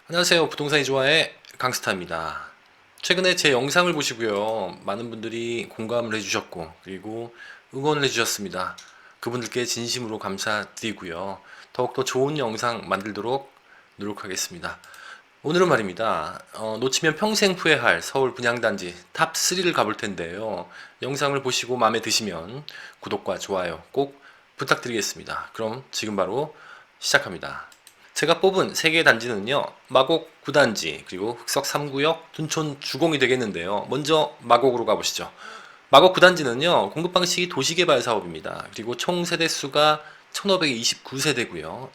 안녕하세요. 부동산이 좋아해 강스타입니다. 최근에 제 영상을 보시고요. 많은 분들이 공감을 해주셨고, 그리고 응원을 해주셨습니다. 그분들께 진심으로 감사드리고요. 더욱더 좋은 영상 만들도록 노력하겠습니다. 오늘은 말입니다. 놓치면 평생 후회할 서울 분양단지 탑3를 가볼 텐데요. 영상을 보시고 마음에 드시면 구독과 좋아요 꼭 부탁드리겠습니다. 그럼 지금 바로 시작합니다. 제가 뽑은 3개의 단지는요, 마곡 9단지, 그리고 흑석 3구역, 둔촌 주공이 되겠는데요. 먼저 마곡으로 가보시죠. 마곡 9단지는요, 공급 방식이 도시개발 사업입니다. 그리고 총 세대수가 1529세대고요.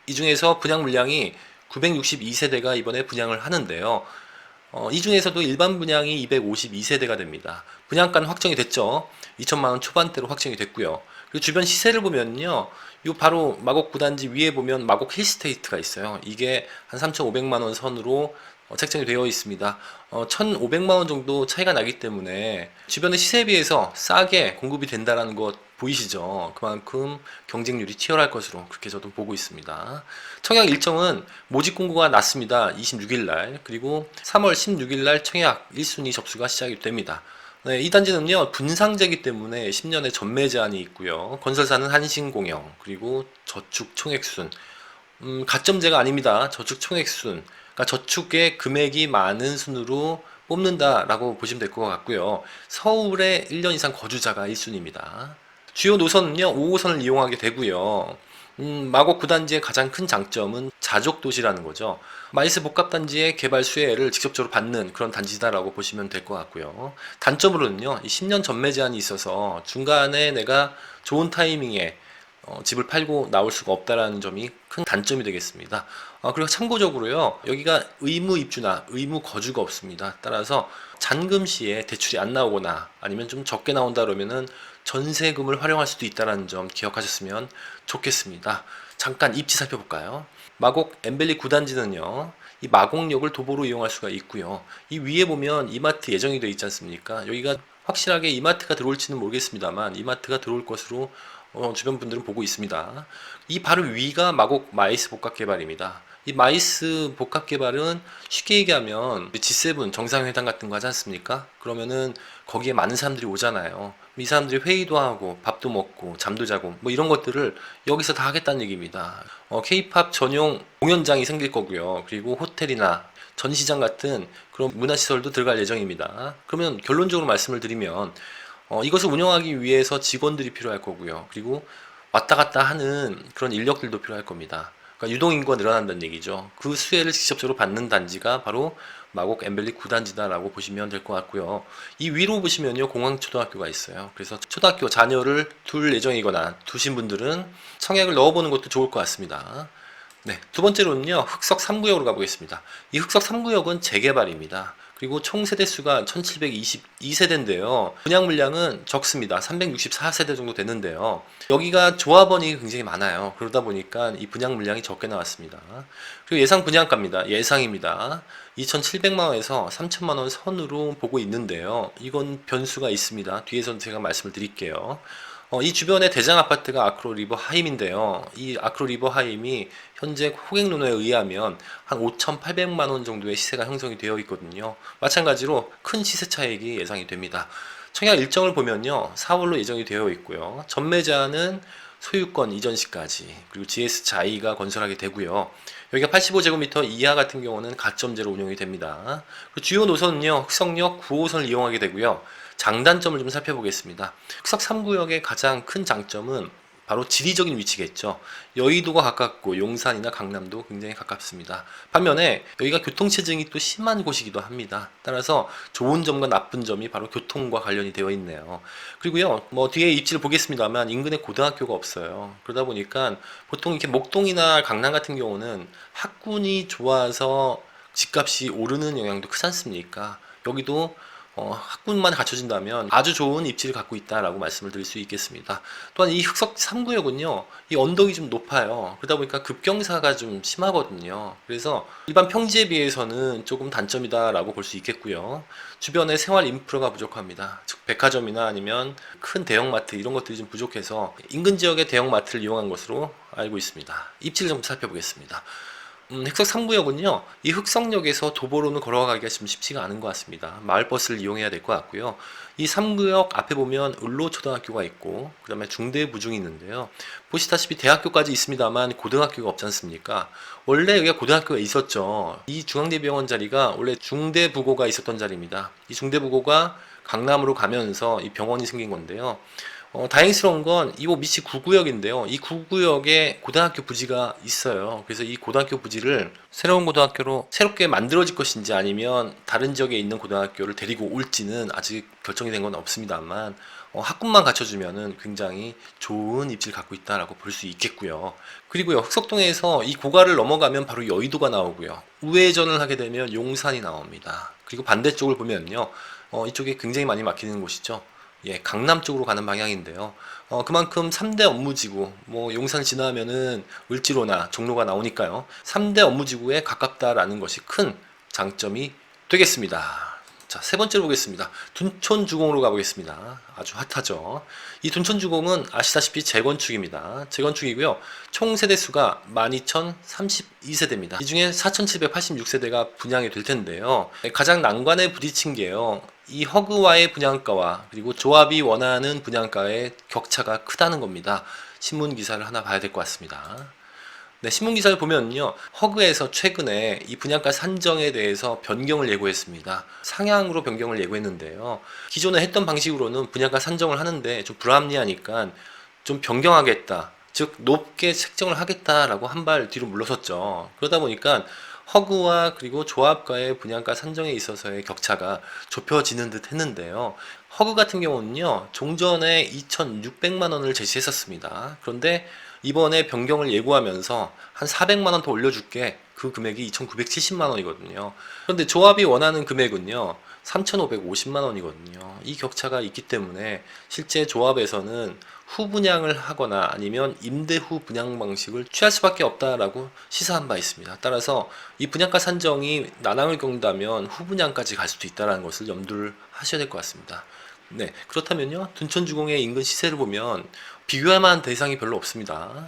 이 중에서 분양 물량이 962세대가 이번에 분양을 하는데요. 이 중에서도 일반 분양이 252세대가 됩니다. 분양가는 확정이 됐죠. 2천만 원 초반대로 확정이 됐고요. 그리고 주변 시세를 보면요. 요 바로 마곡 9단지 위에 보면 마곡 힐스테이트가 있어요. 이게 한 3,500만 원 선으로 책정이 되어 있습니다. 1,500만 원 정도 차이가 나기 때문에 주변의 시세에 비해서 싸게 공급이 된다는 것 보이시죠? 그만큼 경쟁률이 치열할 것으로 그렇게 저도 보고 있습니다. 청약 일정은 모집 공고가 났습니다. 26일 날. 그리고 3월 16일 날 청약 1순위 접수가 시작이 됩니다. 네, 이 단지는요, 분상제이기 때문에 10년의 전매 제한이 있고요. 건설사는 한신공영, 그리고 저축 총액순. 가점제가 아닙니다. 저축 총액순. 그러니까 저축의 금액이 많은 순으로 뽑는다라고 보시면 될 것 같고요. 서울에 1년 이상 거주자가 1순위입니다. 주요 노선은요, 5호선을 이용하게 되고요. 마곡 9단지의 가장 큰 장점은 자족 도시라는 거죠. 마이스 복합단지의 개발 수혜를 직접적으로 받는 그런 단지다라고 보시면 될 것 같고요. 단점으로는요, 이 10년 전매 제한이 있어서 중간에 내가 좋은 타이밍에 집을 팔고 나올 수가 없다라는 점이 큰 단점이 되겠습니다. 그리고 참고적으로요, 여기가 의무 입주나 의무 거주가 없습니다. 따라서 잔금 시에 대출이 안 나오거나 아니면 좀 적게 나온다 그러면은 전세금을 활용할 수도 있다는 점 기억하셨으면 좋겠습니다. 잠깐 입지 살펴볼까요? 마곡 엠벨리 9단지는요, 이 마곡역을 도보로 이용할 수가 있고요. 이 위에 보면 이마트 예정이 되어 있지 않습니까? 여기가 확실하게 이마트가 들어올지는 모르겠습니다만 이마트가 들어올 것으로 주변 분들은 보고 있습니다. 이 바로 위가 마곡 마이스 복합 개발입니다. 이 마이스 복합 개발은 쉽게 얘기하면 G7 정상회담 같은 거 하지 않습니까? 그러면은 거기에 많은 사람들이 오잖아요. 이 사람들이 회의도 하고 밥도 먹고 잠도 자고 뭐 이런 것들을 여기서 다 하겠다는 얘기입니다. K-팝 전용 공연장이 생길 거고요. 그리고 호텔이나 전시장 같은 그런 문화시설도 들어갈 예정입니다. 그러면 결론적으로 말씀을 드리면 이것을 운영하기 위해서 직원들이 필요할 거고요. 그리고 왔다 갔다 하는 그런 인력들도 필요할 겁니다. 그러니까 유동인구가 늘어난다는 얘기죠. 그 수혜를 직접적으로 받는 단지가 바로 마곡 엠벨리 9단지다라고 보시면 될 것 같고요. 이 위로 보시면요, 공항초등학교가 있어요. 그래서 초등학교 자녀를 둘 예정이거나 두신 분들은 청약을 넣어보는 것도 좋을 것 같습니다. 네, 두 번째로는요, 흑석 3구역으로 가보겠습니다. 이 흑석 3구역은 재개발입니다. 그리고 총 세대수가 1722세대인데요. 분양 물량은 적습니다. 364세대 정도 되는데요. 여기가 조합원이 굉장히 많아요. 그러다 보니까 이 분양 물량이 적게 나왔습니다. 그리고 예상 분양가입니다. 예상입니다. 2,700만 원에서 3천만 원 선으로 보고 있는데요. 이건 변수가 있습니다. 뒤에서 제가 말씀을 드릴게요. 이 주변에 대장 아파트가 아크로 리버 하임인데요. 이 아크로 리버 하임이 현재 호갱론에 의하면 한 5,800만 원 정도의 시세가 형성이 되어 있거든요. 마찬가지로 큰 시세 차익이 예상이 됩니다. 청약 일정을 보면요, 4월로 예정이 되어 있고요. 전매 제한은 소유권 이전 시까지, 그리고 GS 자이가 건설하게 되고요. 여기가 85제곱미터 이하 같은 경우는 가점제로 운영이 됩니다. 주요 노선은요, 흑석역 9호선을 이용하게 되고요. 장단점을 좀 살펴보겠습니다. 흑석 3구역의 가장 큰 장점은 바로 지리적인 위치겠죠. 여의도가 가깝고 용산이나 강남도 굉장히 가깝습니다. 반면에 여기가 교통체증이 또 심한 곳이기도 합니다. 따라서 좋은 점과 나쁜 점이 바로 교통과 관련이 되어 있네요. 그리고요, 뭐 뒤에 입지를 보겠습니다만 인근에 고등학교가 없어요. 그러다 보니까 보통 이렇게 목동이나 강남 같은 경우는 학군이 좋아서 집값이 오르는 영향도 크지 않습니까? 여기도 학군만 갖춰진다면 아주 좋은 입지를 갖고 있다라고 말씀을 드릴 수 있겠습니다. 또한 이 흑석 3구역은요, 이 언덕이 좀 높아요. 그러다 보니까 급경사가 좀 심하거든요. 그래서 일반 평지에 비해서는 조금 단점이다라고 볼 수 있겠고요. 주변에 생활 인프라가 부족합니다. 즉 백화점이나 아니면 큰 대형마트 이런 것들이 좀 부족해서 인근 지역의 대형마트를 이용한 것으로 알고 있습니다. 입지를 좀 살펴보겠습니다. 흑석 3구역은요, 이 흑석역에서 도보로는 걸어가기가 좀 쉽지가 않은 것 같습니다. 마을버스를 이용해야 될 것 같고요. 이 3구역 앞에 보면 을로초등학교가 있고, 그 다음에 중대부중이 있는데요. 보시다시피 대학교까지 있습니다만 고등학교가 없지 않습니까? 원래 여기가 고등학교가 있었죠. 이 중앙대병원 자리가 원래 중대부고가 있었던 자리입니다. 이 중대부고가 강남으로 가면서 이 병원이 생긴 건데요. 다행스러운 건 이곳 미치 9구역인데요. 이 9구역에 고등학교 부지가 있어요. 그래서 이 고등학교 부지를 새로운 고등학교로 새롭게 만들어질 것인지 아니면 다른 지역에 있는 고등학교를 데리고 올지는 아직 결정이 된 건 없습니다만, 학군만 갖춰주면은 굉장히 좋은 입지를 갖고 있다라고 볼 수 있겠고요. 그리고요, 흑석동에서 이 고가를 넘어가면 바로 여의도가 나오고요. 우회전을 하게 되면 용산이 나옵니다. 그리고 반대쪽을 보면요, 이쪽에 굉장히 많이 막히는 곳이죠. 예, 강남 쪽으로 가는 방향인데요. 그만큼 3대 업무지구, 뭐 용산 지나면은 을지로나 종로가 나오니까요. 3대 업무지구에 가깝다라는 것이 큰 장점이 되겠습니다. 자, 세 번째로 보겠습니다. 둔촌주공으로 가보겠습니다. 아주 핫하죠. 이 둔촌주공은 아시다시피 재건축입니다. 재건축이고요. 총 세대수가 12,032세대입니다. 이 중에 4,786세대가 분양이 될 텐데요. 가장 난관에 부딪힌 게요, 이 허그와의 분양가와 그리고 조합이 원하는 분양가의 격차가 크다는 겁니다. 신문 기사를 하나 봐야 될 것 같습니다. 네, 신문 기사를 보면요, 허그에서 최근에 이 분양가 산정에 대해서 변경을 예고했습니다. 상향으로 변경을 예고했는데요. 기존에 했던 방식으로는 분양가 산정을 하는데 좀 불합리하니까 좀 변경하겠다, 즉 높게 책정을 하겠다라고 한 발 뒤로 물러섰죠. 그러다 보니까 허그와 그리고 조합가의 분양가 산정에 있어서의 격차가 좁혀지는 듯 했는데요. 허그 같은 경우는요, 종전에 2,600만 원을 제시했었습니다. 그런데 이번에 변경을 예고하면서 한 400만 원 더 올려줄게, 그 금액이 2,970만 원이거든요. 그런데 조합이 원하는 금액은요, 3,550만 원이거든요. 이 격차가 있기 때문에 실제 조합에서는 후분양을 하거나 아니면 임대 후 분양 방식을 취할 수밖에 없다라고 시사한 바 있습니다. 따라서 이 분양가 산정이 난항을 겪는다면 후분양까지 갈 수도 있다는 것을 염두를 하셔야 될 것 같습니다. 네, 그렇다면요, 둔촌주공의 인근 시세를 보면 비교할 만한 대상이 별로 없습니다.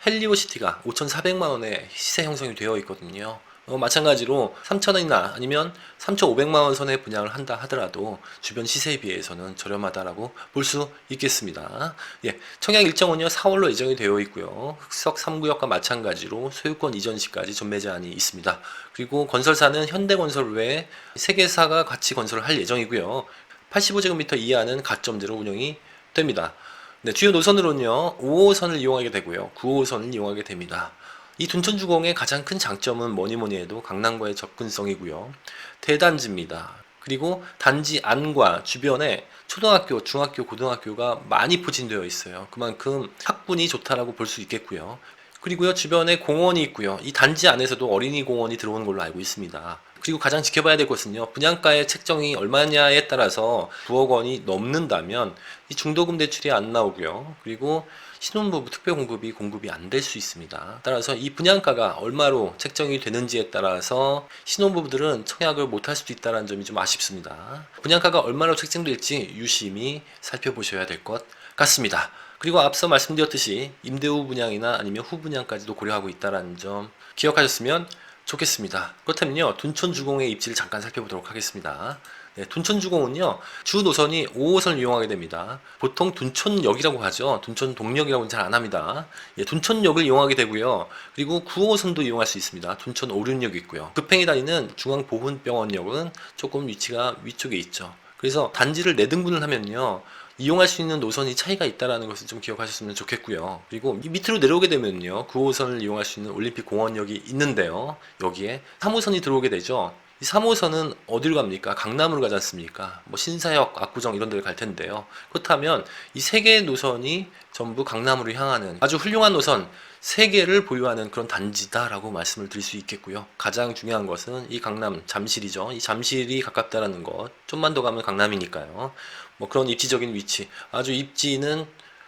헬리오시티가 5,400만 원에 시세 형성이 되어 있거든요. 마찬가지로 3,000원이나 아니면 3,500만 원 선에 분양을 한다 하더라도 주변 시세에 비해서는 저렴하다라고 볼 수 있겠습니다. 예, 청약 일정은요, 4월로 예정이 되어 있고요. 흑석 3구역과 마찬가지로 소유권 이전 시까지 전매 제한이 있습니다. 그리고 건설사는 현대건설 외에 3개사가 같이 건설을 할 예정이고요. 85제곱미터 이하는 가점제로 운영이 됩니다. 네, 주요 노선으로는요, 5호선을 이용하게 되고요, 9호선을 이용하게 됩니다. 이 둔촌주공의 가장 큰 장점은 뭐니 해도 강남과의 접근성이고요. 대단지입니다. 그리고 단지 안과 주변에 초등학교, 중학교, 고등학교가 많이 포진되어 있어요. 그만큼 학군이 좋다라고 볼 수 있겠고요. 그리고요, 주변에 공원이 있고요. 이 단지 안에서도 어린이 공원이 들어오는 걸로 알고 있습니다. 그리고 가장 지켜봐야 될 것은요, 분양가의 책정이 얼마냐에 따라서 9억 원이 넘는다면 이 중도금 대출이 안 나오고요. 그리고 신혼부부 특별공급이 공급이 안 될 수 있습니다. 따라서 이 분양가가 얼마로 책정이 되는지에 따라서 신혼부부들은 청약을 못할 수도 있다는 점이 좀 아쉽습니다. 분양가가 얼마로 책정될지 유심히 살펴보셔야 될 것 같습니다. 그리고 앞서 말씀드렸듯이 임대 후 분양이나 아니면 후 분양까지도 고려하고 있다는 점 기억하셨으면 좋겠습니다. 그렇다면요, 둔촌주공의 입지를 잠깐 살펴보도록 하겠습니다. 네, 둔촌주공은요, 주 노선이 5호선을 이용하게 됩니다. 보통 둔촌역이라고 하죠. 둔촌동역이라고는 잘 안 합니다. 예, 둔촌역을 이용하게 되고요. 그리고 9호선도 이용할 수 있습니다. 둔촌 오륜역이 있고요. 급행이 다니는 중앙보훈병원역은 조금 위치가 위쪽에 있죠. 그래서 단지를 4등분을 하면요, 이용할 수 있는 노선이 차이가 있다는 것을 좀 기억하셨으면 좋겠고요. 그리고 밑으로 내려오게 되면요, 9호선을 이용할 수 있는 올림픽 공원역이 있는데요, 여기에 3호선이 들어오게 되죠. 이 3호선은 어디로 갑니까? 강남으로 가지 않습니까? 뭐 신사역, 압구정 이런 데를 갈 텐데요. 그렇다면 이 3개의 노선이 전부 강남으로 향하는 아주 훌륭한 노선 3개를 보유하는 그런 단지다라고 말씀을 드릴 수 있겠고요. 가장 중요한 것은 이 강남 잠실이죠. 이 잠실이 가깝다라는 것. 좀만 더 가면 강남이니까요. 뭐 그런 입지적인 위치, 아주 입지는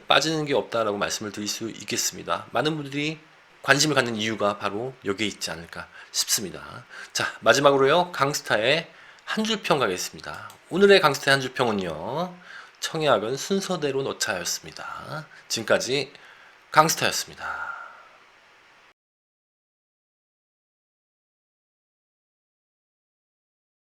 빠지는 게 없다라고 말씀을 드릴 수 있겠습니다. 많은 분들이 관심을 갖는 이유가 바로 여기에 있지 않을까 싶습니다. 자, 마지막으로요, 강스타의 한 줄 평 가겠습니다. 오늘의 강스타의 한 줄 평은요, 청약은 순서대로 넣자였습니다. 지금까지 강스타였습니다.